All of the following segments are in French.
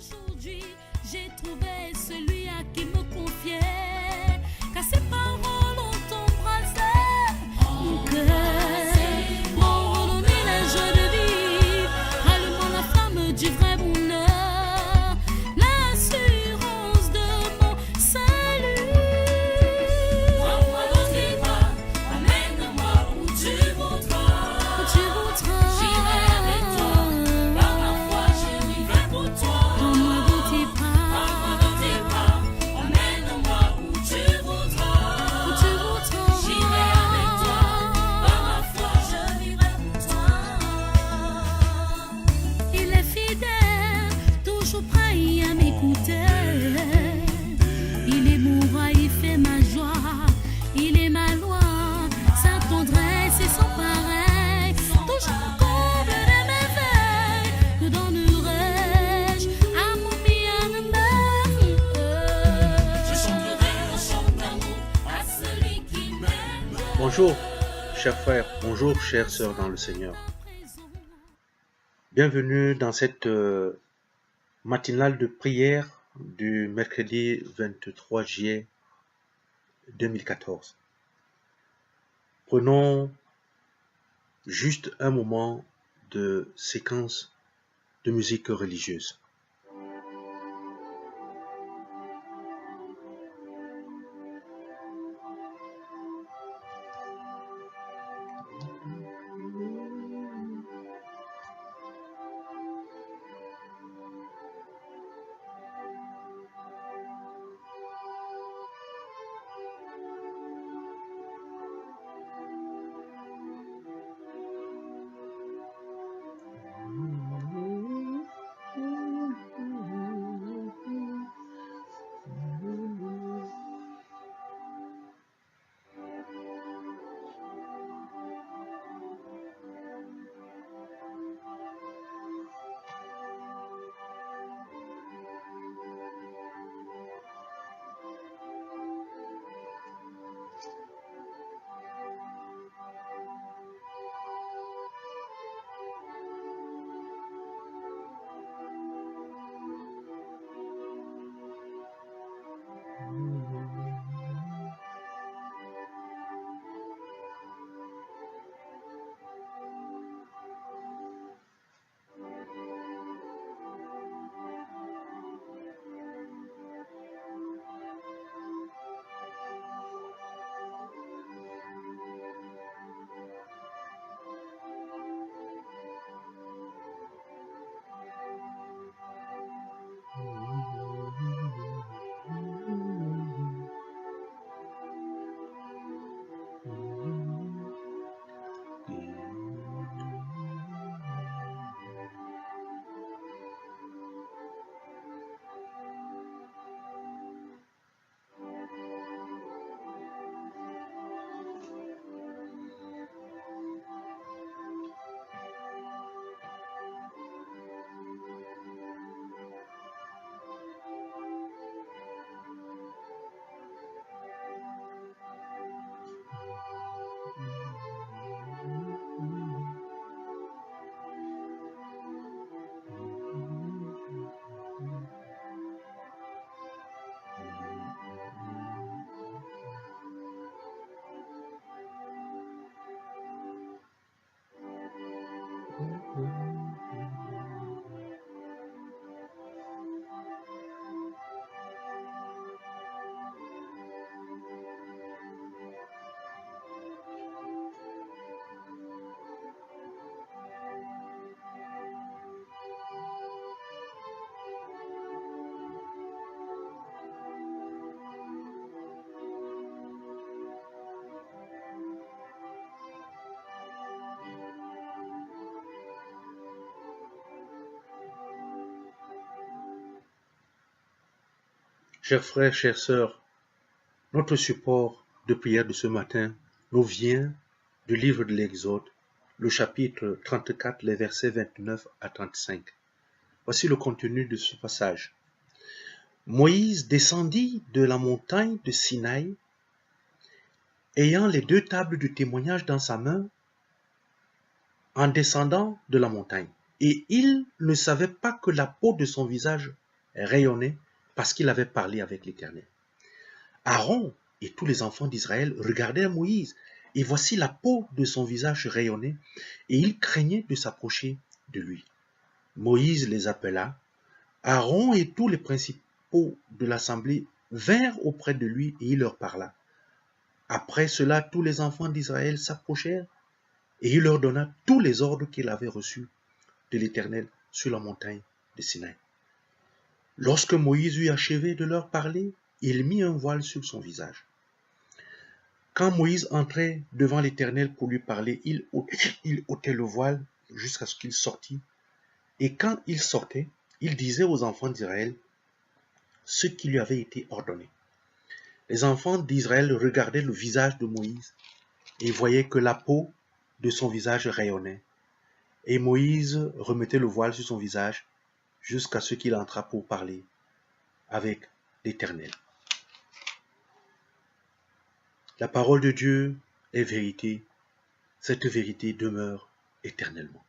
Aujourd'hui, j'ai trouvé celui à qui me confier, car ses paroles ont embrasé mon cœur, m'ont redonné la joie de vivre, allumant la flamme du vrai bonheur, l'assurance de mon salut. Prends-moi dans tes bras, amène-moi où tu voudras. Où tu voudras. J'irai avec toi, par ma foi je vivrai pour toi. Prends-moi dans tes bras, amène-moi où tu voudras. Où tu voudras. J'irai avec toi, par ma foi je vivrai pour toi. Il est fidèle, toujours prêt à m'écouter. Il est mon roi, il fait ma joie, il est ma loi, sa tendresse est sans pareil. Toujours comble de merveilles, que donnerai-je à mon bien-aimé? Je chanterai un chant d'amour à celui qui m'aime. Bonjour, chers frères, bonjour, chères sœurs dans le Seigneur. Bienvenue dans cette matinale de prière du mercredi 23 juillet 2014. Prenons juste un moment de séquence de musique religieuse. Chers frères, chères sœurs, notre support de prière de ce matin nous vient du livre de l'Exode, le chapitre 34, les versets 29 à 35. Voici le contenu de ce passage. Moïse descendit de la montagne de Sinaï, ayant les 2 tables du témoignage dans sa main, en descendant de la montagne. Et il ne savait pas que la peau de son visage rayonnait parce qu'il avait parlé avec l'Éternel. Aaron et tous les enfants d'Israël regardèrent Moïse, et voici la peau de son visage rayonnait, et ils craignaient de s'approcher de lui. Moïse les appela. Aaron et tous les principaux de l'assemblée vinrent auprès de lui, et il leur parla. Après cela, tous les enfants d'Israël s'approchèrent, et il leur donna tous les ordres qu'il avait reçus de l'Éternel sur la montagne de Sinaï. Lorsque Moïse eut achevé de leur parler, il mit un voile sur son visage. Quand Moïse entrait devant l'Éternel pour lui parler, il ôtait le voile jusqu'à ce qu'il sortît. Et quand il sortait, il disait aux enfants d'Israël ce qui lui avait été ordonné. Les enfants d'Israël regardaient le visage de Moïse et voyaient que la peau de son visage rayonnait. Et Moïse remettait le voile sur son visage jusqu'à ce qu'il entrât pour parler avec l'Éternel. La parole de Dieu est vérité. Cette vérité demeure éternellement.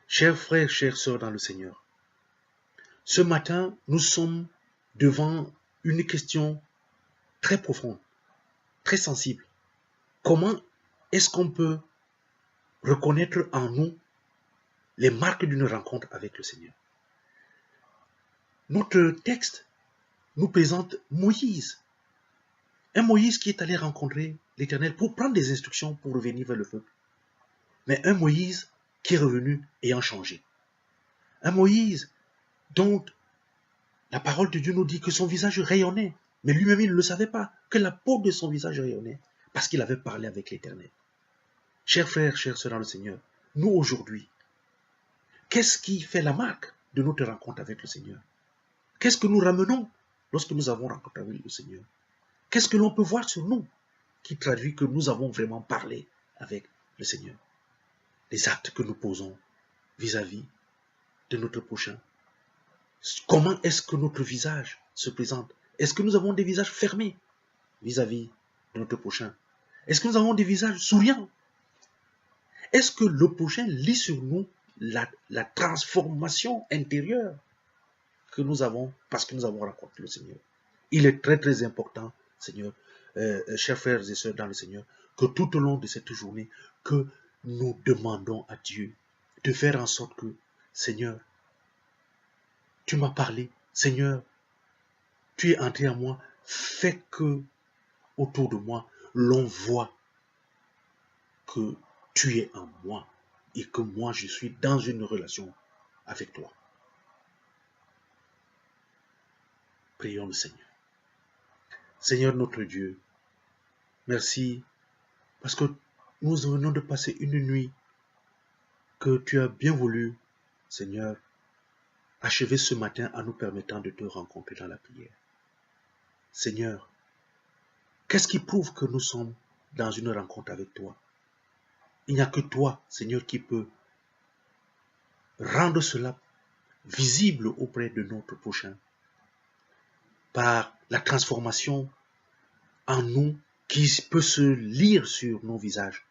Chers frères, chères sœurs dans le Seigneur, ce matin, nous sommes devant une question très profonde, très sensible. Comment est-ce qu'on peut reconnaître en nous les marques d'une rencontre avec le Seigneur? Notre texte nous présente Moïse. Un Moïse qui est allé rencontrer l'Éternel pour prendre des instructions pour revenir vers le peuple. Mais un Moïse qui est revenu ayant changé. Un Moïse dont la parole de Dieu nous dit que son visage rayonnait. Mais lui-même, il ne le savait pas, que la peau de son visage rayonnait parce qu'il avait parlé avec l'Éternel. Chers frères, chères sœurs dans le Seigneur, nous aujourd'hui, qu'est-ce qui fait la marque de notre rencontre avec le Seigneur? Qu'est-ce que nous ramenons lorsque nous avons rencontré avec le Seigneur? Qu'est-ce que l'on peut voir sur nous qui traduit que nous avons vraiment parlé avec le Seigneur? Les actes que nous posons vis-à-vis de notre prochain. Comment est-ce que notre visage se présente? Est-ce que nous avons des visages fermés vis-à-vis de notre prochain? Est-ce que nous avons des visages souriants? Est-ce que le prochain lit sur nous la transformation intérieure que nous avons parce que nous avons rencontré le Seigneur? Il est très très important, Seigneur, chers frères et sœurs dans le Seigneur, que tout au long de cette journée, que nous demandons à Dieu de faire en sorte que, Seigneur, tu m'as parlé, Seigneur, tu es entré en moi, fais que autour de moi, l'on voit que tu es en moi et que moi je suis dans une relation avec toi. Prions le Seigneur. Seigneur notre Dieu, merci parce que nous venons de passer une nuit que tu as bien voulu, Seigneur, achever ce matin en nous permettant de te rencontrer dans la prière. Seigneur, qu'est-ce qui prouve que nous sommes dans une rencontre avec toi? Il n'y a que toi, Seigneur, qui peut rendre cela visible auprès de notre prochain par la transformation en nous qui peut se lire sur nos visages.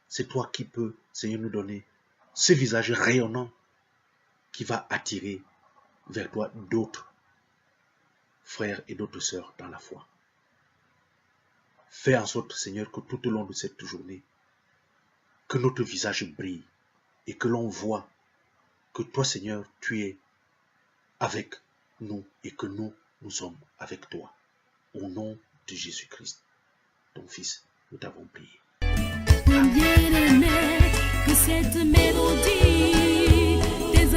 C'est toi qui peux, Seigneur, nous donner ce visage rayonnant qui va attirer vers toi d'autres frères et d'autres sœurs dans la foi. Fais en sorte, Seigneur, que tout au long de cette journée, que notre visage brille et que l'on voit que toi, Seigneur, tu es avec nous et que nous sommes avec toi. Au nom de Jésus-Christ, ton Fils, nous t'avons prié. Bien-aimé, que cette mélodie des